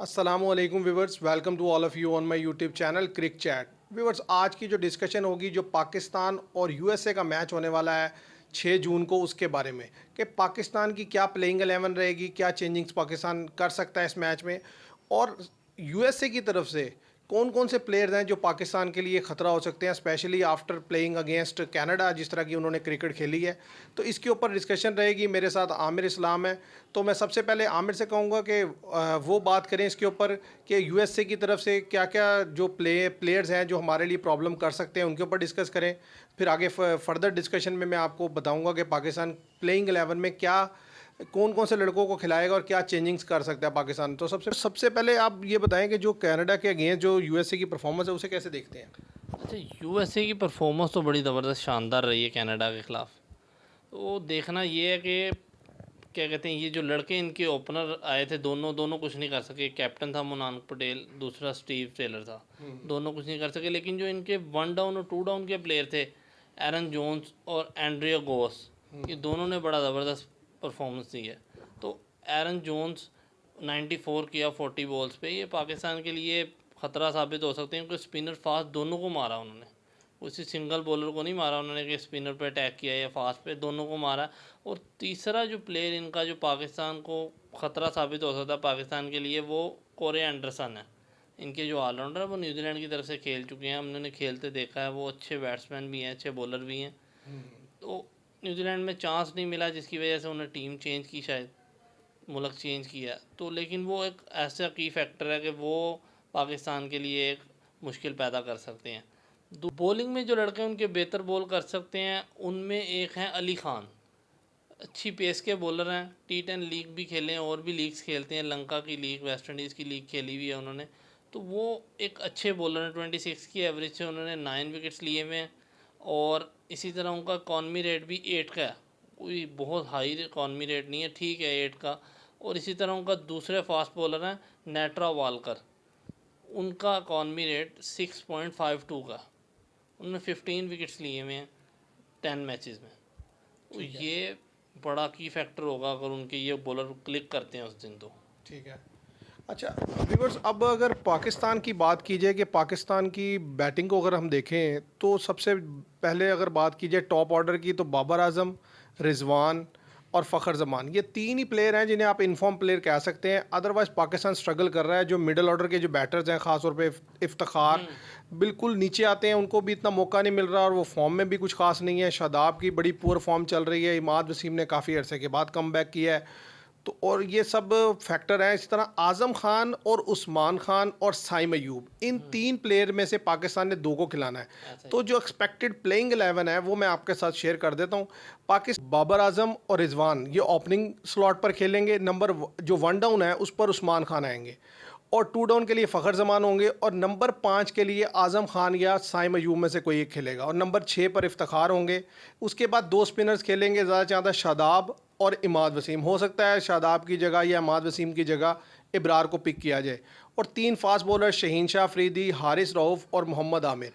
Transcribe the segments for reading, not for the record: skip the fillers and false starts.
अस्सलामुअलैकुम viewers, welcome to all of you on my YouTube channel crick chat. Viewers, आज की जो discussion होगी जो पाकिस्तान और यूएसए का मैच होने वाला है 6 जून को, उसके बारे में कि पाकिस्तान की क्या प्लेइंग 11 रहेगी, क्या चेंजिंग्स पाकिस्तान कर सकता है इस मैच में, और यूएसए की तरफ से कौन कौन से प्लेयर्स हैं जो पाकिस्तान के लिए ख़तरा हो सकते हैं, specially after playing against Canada, जिस तरह की उन्होंने क्रिकेट खेली है। तो इसके ऊपर डिस्कशन रहेगी। मेरे साथ आमिर इस्लाम है। तो मैं सबसे पहले आमिर से कहूँगा कि वो बात करें इसके ऊपर कि यूएसए की तरफ से क्या क्या जो प्लेयर्स हैं जो हमारे लिए प्रॉब्लम कर सकते हैं, उनके ऊपर डिस्कस करें। फिर आगे फर्दर डिस्कशन में मैं आपको बताऊँगा कि पाकिस्तान प्लेइंग 11 में क्या कौन कौन से लड़कों को खिलाएगा और क्या चेंजिंग्स कर सकता है पाकिस्तान। तो सबसे सबसे पहले आप ये बताएं कि जो कनाडा के अगेंस्ट जो यूएसए की परफॉर्मेंस है, उसे कैसे देखते हैं। अच्छा, यूएसए की परफॉर्मेंस तो बड़ी ज़बरदस्त शानदार रही है कनाडा के ख़िलाफ़। तो देखना ये है कि क्या कहते हैं, ये जो लड़के इनके ओपनर आए थे, दोनों दोनों कुछ नहीं कर सके। कैप्टन था मुनांक पटेल, दूसरा स्टीव टेलर था। दोनों कुछ नहीं कर सके, लेकिन जो इनके 1 डाउन और 2 डाउन के प्लेयर थे, एरन जोन्स और एंड्रिया गोस, ये दोनों ने बड़ा ज़बरदस्त परफॉर्मेंस दी है। तो एरन जोन्स 94 किया 40 बॉल्स पे, ये पाकिस्तान के लिए ख़तरा साबित हो सकते हैं, क्योंकि स्पिनर फास्ट दोनों को मारा उन्होंने। उसी सिंगल बॉलर को नहीं मारा उन्होंने कि स्पिनर पे अटैक किया या फास्ट पे, दोनों को मारा। और तीसरा जो प्लेयर इनका जो पाकिस्तान को ख़तरा साबित हो सकता है पाकिस्तान के लिए, वो कोरे एंडरसन है। इनके जो ऑलराउंडर है वो न्यूजीलैंड की तरफ से खेल चुके हैं, हमने खेलते देखा है। वो अच्छे बैट्समैन भी हैं, अच्छे बॉलर भी हैं। तो न्यूजीलैंड में चांस नहीं मिला, जिसकी वजह से उन्हें टीम चेंज की, शायद मुल्क चेंज किया। तो लेकिन वो एक ऐसा की फैक्टर है कि वो पाकिस्तान के लिए एक मुश्किल पैदा कर सकते हैं। बॉलिंग में जो लड़के उनके बेहतर बॉल कर सकते हैं, उनमें एक हैं अली खान। अच्छी पेस के बॉलर हैं, T10 लीग भी खेले हैं और भी लीग्स खेलते हैं। लंका की लीग, वेस्ट इंडीज़ की लीग खेली हुई है उन्होंने। तो वो एक अच्छे बॉलर हैं। 26 की एवरेज से उन्होंने 9 विकेट्स लिए हुए हैं। और इसी तरह उनका इकॉनमी रेट भी 8 का है, कोई बहुत हाई इकॉनमी रेट नहीं है, ठीक है 8 का। और इसी तरह उनका दूसरे फास्ट बॉलर हैं नेट्रा वालकर, उनका इकॉनमी रेट 6.52 का। उन्होंने 15 विकेट्स लिए हुए हैं 10 मैचेस में। तो ये बड़ा की फैक्टर होगा अगर उनके ये बॉलर क्लिक करते हैं उस दिन तो। ठीक है। अच्छा व्यूवर्स, अब अगर पाकिस्तान की बात की जाए कि पाकिस्तान की बैटिंग को अगर हम देखें, तो सबसे पहले अगर बात की जाए टॉप ऑर्डर की, तो बाबर आजम, रिजवान और फ़खर जमान, ये तीन ही प्लेयर हैं जिन्हें आप इनफॉर्म प्लेयर कह सकते हैं। अदरवाइज़ पाकिस्तान स्ट्रगल कर रहा है। जो मिडल ऑर्डर के जो बैटर्स हैं, ख़ासतौर पे इफ्तिखार, बिल्कुल नीचे आते हैं, उनको भी इतना मौका नहीं मिल रहा और वो फॉर्म में भी कुछ खास नहीं है। शादाब की बड़ी पुअर फॉर्म चल रही है। इमाद वसीम ने काफ़ी अरसे के बाद कम बैक किया है। तो और ये सब फैक्टर हैं। इस तरह आज़म खान और उस्मान खान और साइम अयूब, इन तीन प्लेयर में से पाकिस्तान ने 2 को खिलाना है। तो जो एक्सपेक्टेड प्लेइंग 11 है वो मैं आपके साथ शेयर कर देता हूँ। पाकिस्तान बाबर आजम और रिजवान ये ओपनिंग स्लॉट पर खेलेंगे। जो 1 डाउन है उस पर उस्मान खान आएंगे और 2 डाउन के लिए फ़खर जमान होंगे, और नंबर 5 के लिए आज़म खान या साइम अयूब में से कोई एक खेलेगा, और नंबर 6 पर इफ्तिखार होंगे। उसके बाद 2 स्पिनर्स खेलेंगे, ज़्यादा से ज़्यादा शादाब और इमाद वसीम। हो सकता है शादाब की जगह या इमाद वसीम की जगह इब्रार को पिक किया जाए, और 3 फास्ट बॉलर शहीन शाह अफरीदी, हारिस रऊफ़ और मोहम्मद आमिर।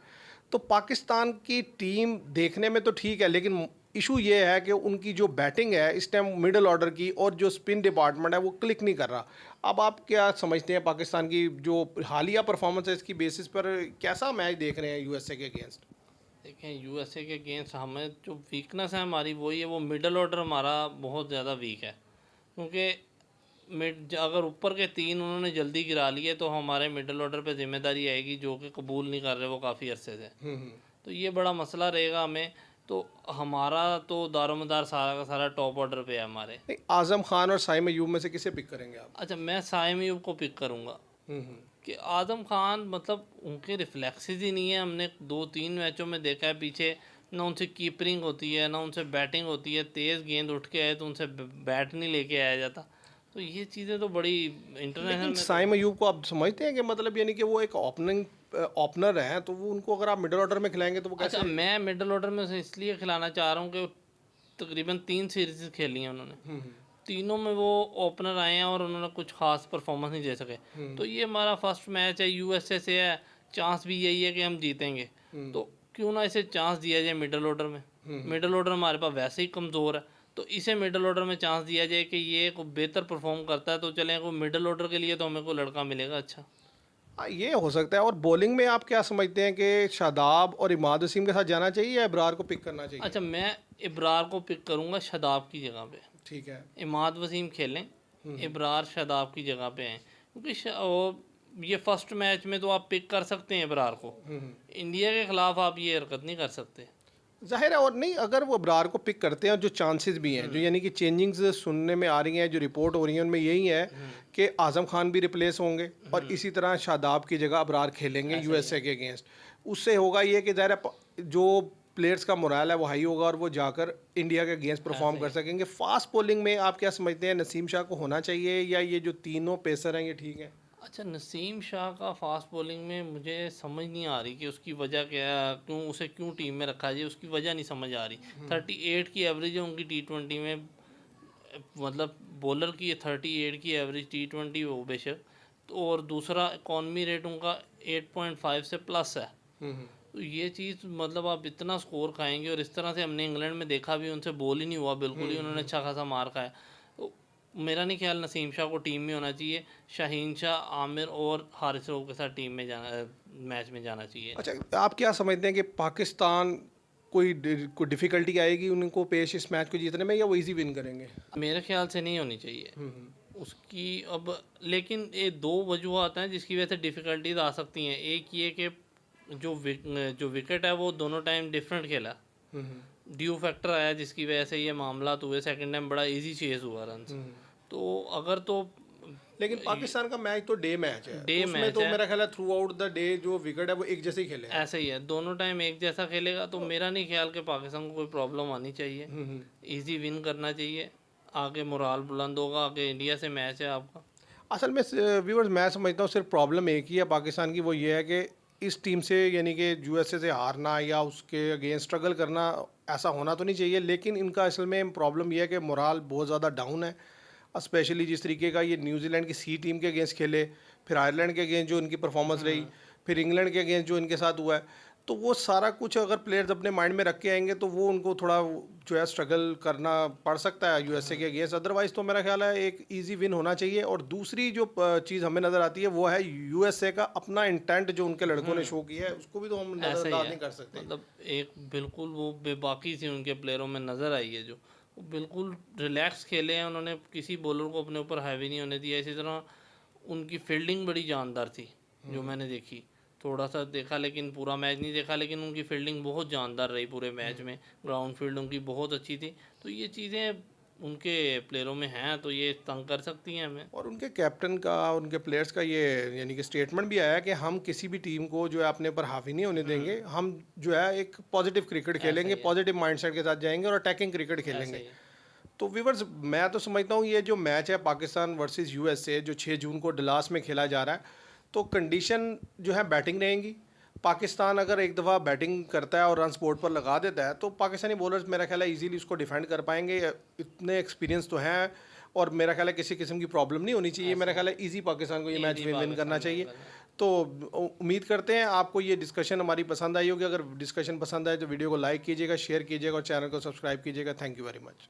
तो पाकिस्तान की टीम देखने में तो ठीक है, लेकिन इशू ये है कि उनकी जो बैटिंग है इस टाइम मिडिल ऑर्डर की, और जो स्पिन डिपार्टमेंट है वो क्लिक नहीं कर रहा। अब आप क्या समझते हैं पाकिस्तान की जो हालिया परफॉर्मेंस है, इसकी बेसिस पर कैसा मैच देख रहे हैं यूएसए के अगेंस्ट। देखें, यूएसए के अगेंस्ट हमें जो वीकनेस है हमारी वही है, वो मिडल ऑर्डर हमारा बहुत ज़्यादा वीक है। क्योंकि मिड अगर ऊपर के 3 उन्होंने जल्दी गिरा लिए तो हमारे मिडल ऑर्डर पे जिम्मेदारी आएगी, जो कि कबूल नहीं कर रहे वो काफ़ी अरसे से। तो ये बड़ा मसला रहेगा हमें। तो हमारा तो दारोमदार सारा का सारा टॉप ऑर्डर पे है हमारे। आज़म खान और साइम अयूब में से किसे पिक करेंगे आप। अच्छा, मैं साइम अयूब को पिक करूँगा। कि आज़म खान मतलब उनके रिफ्लेक्सेस ही नहीं है। हमने 2-3 मैचों में देखा है पीछे, ना उनसे कीपरिंग होती है ना उनसे बैटिंग होती है। तेज़ गेंद उठ के आए तो उनसे बैट नहीं लेके आया जाता। तो ये चीज़ें तो बड़ी इंटरनेशनल लेकिन में तो। साइम अयूब को आप समझते हैं कि मतलब यानी कि वो एक ओपनर है, तो वो उनको अगर आप मिडिल ऑर्डर में खिलाएंगे तो वो अच्छा, कैसे। मैं मिडल ऑर्डर में उसे इसलिए खिलाना चाह रहा हूँ कि तकरीबन 3 सीरीज खेली हैं उन्होंने। तीनों में वो ओपनर आए हैं और उन्होंने कुछ खास परफॉर्मेंस नहीं दे सके। तो ये हमारा फर्स्ट मैच है, यूएसए से है, चांस भी यही है कि हम जीतेंगे। तो क्यों ना इसे चांस दिया जाए मिडल ऑर्डर में। मिडल ऑर्डर हमारे पास वैसे ही कमज़ोर है, तो इसे मिडल ऑर्डर में चांस दिया जाए कि ये को बेहतर परफॉर्म करता है तो चलें, को मिडल ऑर्डर के लिए तो हमें को लड़का मिलेगा अच्छा। हाँ, ये हो सकता है। और बॉलिंग में आप क्या समझते हैं कि शादाब और इमाद वसीम के साथ जाना चाहिए या इब्रार को पिक करना चाहिए? अच्छा, मैं इब्रार को पिक करूँगा शादाब की जगह पे। ठीक है। इमाद वसीम खेलें, इब्रार शादाब की जगह पे हैं, क्योंकि ये फर्स्ट मैच में तो आप पिक कर सकते हैं इब्रार को, इंडिया के खिलाफ आप ये हरकत नहीं कर सकते। जाहिर है। और नहीं, अगर वो अब्रार को पिक करते हैं, जो चांसेस भी हैं, जो यानी कि चेंजिंग्स सुनने में आ रही हैं, जो रिपोर्ट हो रही हैं, उनमें यही है कि आज़म खान भी रिप्लेस होंगे और इसी तरह शादाब की जगह अब्रार खेलेंगे यूएसए के अगेंस्ट। उससे होगा ये कि ज़ाहिर है जो प्लेयर्स का मोराल है वो हाई होगा और वो जाकर इंडिया के अगेंस्ट परफॉर्म कर सकेंगे। फास्ट बॉलिंग में आप क्या समझते हैं, नसीम शाह को होना चाहिए या ये जो तीनों पेसर हैं ये ठीक है? अच्छा, नसीम शाह का फास्ट बॉलिंग में मुझे समझ नहीं आ रही कि उसकी वजह क्या है, क्यों टीम में रखा जाए, उसकी वजह नहीं समझ आ रही। 38 की एवरेज है उनकी T20 में, मतलब बॉलर की 38 की एवरेज T20 हो बेशक, तो और दूसरा इकॉनमी रेट उनका 8.5 से प्लस है। तो ये चीज़ मतलब आप इतना स्कोर खाएंगे, और इस तरह से हमने इंग्लैंड में देखा भी, उनसे बॉल ही नहीं हुआ बिल्कुल ही, उन्होंने अच्छा खासा मार खाया। तो मेरा नहीं ख्याल नसीम शाह को टीम में होना चाहिए, शाहीन शाह, आमिर और हारिस रऊफ के साथ टीम में जाना, मैच में जाना चाहिए। अच्छा, आप क्या समझते हैं कि पाकिस्तान कोई डिफ़िकल्टी आएगी उनको पेश इस मैच को जीतने में, या वो इजी विन करेंगे? मेरे ख्याल से नहीं होनी चाहिए उसकी अब, लेकिन ये दो वजूहत हैं जिसकी वजह से डिफ़िकल्टीज आ सकती हैं। एक ये कि जो विकेट है वो दोनों टाइम डिफरेंट खेला, ड्यू फैक्टर आया जिसकी वजह से ये मामला हुए, सेकंड टाइम बड़ा इजी चेस हुआ रन। तो अगर तो लेकिन पाकिस्तान का मैच तो डे मैच है, डे उसमें मैच तो है, मेरा ख्याल है थ्रू आउट द डे जो विकेट है वो एक जैसे ही खेले। ऐसा ही है, दोनों टाइम एक जैसा खेलेगा, तो मेरा नहीं ख्याल कि पाकिस्तान को कोई प्रॉब्लम आनी चाहिए, इजी विन करना चाहिए, आगे मोराल बुलंद होगा, आगे इंडिया से मैच है आपका। असल में व्यूअर्स मैं समझता हूँ सिर्फ प्रॉब्लम एक ही है पाकिस्तान की, वो ये है कि इस टीम से यानी कि यूएसए से हारना या उसके अगेंस्ट स्ट्रगल करना ऐसा होना तो नहीं चाहिए, लेकिन इनका असल में प्रॉब्लम यह है कि मोराल बहुत ज़्यादा डाउन है। स्पेशली जिस तरीके का ये न्यूजीलैंड की सी टीम के अगेंस्ट खेले, फिर आयरलैंड के अगेंस्ट जो इनकी परफॉर्मेंस रही, फिर इंग्लैंड के अगेंस्ट जो इनके साथ हुआ है, तो वो सारा कुछ अगर प्लेयर्स अपने माइंड में रख के आएंगे तो वो उनको थोड़ा जो है स्ट्रगल करना पड़ सकता है यूएसए के अगेंस्ट। अदरवाइज़ तो मेरा ख्याल है एक इजी विन होना चाहिए। और दूसरी जो चीज़ हमें नज़र आती है वो है यूएसए का अपना इंटेंट जो उनके लड़कों ने शो किया है, उसको भी तो हम नज़रअंदाज नहीं कर सकते। मतलब एक बिल्कुल वो बेबाकी सी उनके प्लेयरों में नज़र आई है, जो वो बिल्कुल रिलैक्स खेले हैं, उन्होंने किसी बॉलर को अपने ऊपर हैवी नहीं होने दिया। इसी तरह उनकी फील्डिंग बड़ी जानदार थी जो मैंने देखी, थोड़ा सा देखा लेकिन पूरा मैच नहीं देखा, लेकिन उनकी फील्डिंग बहुत जानदार रही पूरे मैच में, ग्राउंड फील्ड उनकी बहुत अच्छी थी। तो ये चीज़ें उनके प्लेयरों में हैं, तो ये तंग कर सकती हैं हमें। और उनके कैप्टन का, उनके प्लेयर्स का ये यानी कि स्टेटमेंट भी आया कि हम किसी भी टीम को जो है अपने ऊपर हावी नहीं होने देंगे, हम जो है एक पॉजिटिव क्रिकेट खेलेंगे, पॉजिटिव माइंडसेट के साथ जाएंगे और अटैकिंग क्रिकेट खेलेंगे। तो व्यूअर्स मैं तो समझता हूँ ये जो मैच है पाकिस्तान वर्सेस यूएसए जो 6 जून को डलास में खेला जा रहा है, तो कंडीशन जो है बैटिंग रहेंगी। पाकिस्तान अगर एक दफ़ा बैटिंग करता है और रन बोर्ड पर लगा देता है तो पाकिस्तानी बॉलर्स मेरा ख्याल है इजीली उसको डिफेंड कर पाएंगे, इतने एक्सपीरियंस तो हैं, और मेरा ख्याल है किसी किस्म की प्रॉब्लम नहीं होनी चाहिए। मेरा ख्याल है इजी पाकिस्तान को ये मैच विन करना चाहिए। तो उम्मीद करते हैं आपको ये डिस्कशन हमारी पसंद आई होगी। अगर डिस्कशन पसंद आए तो वीडियो को लाइक कीजिएगा, शेयर कीजिएगा और चैनल को सब्सक्राइब कीजिएगा। Thank you very much.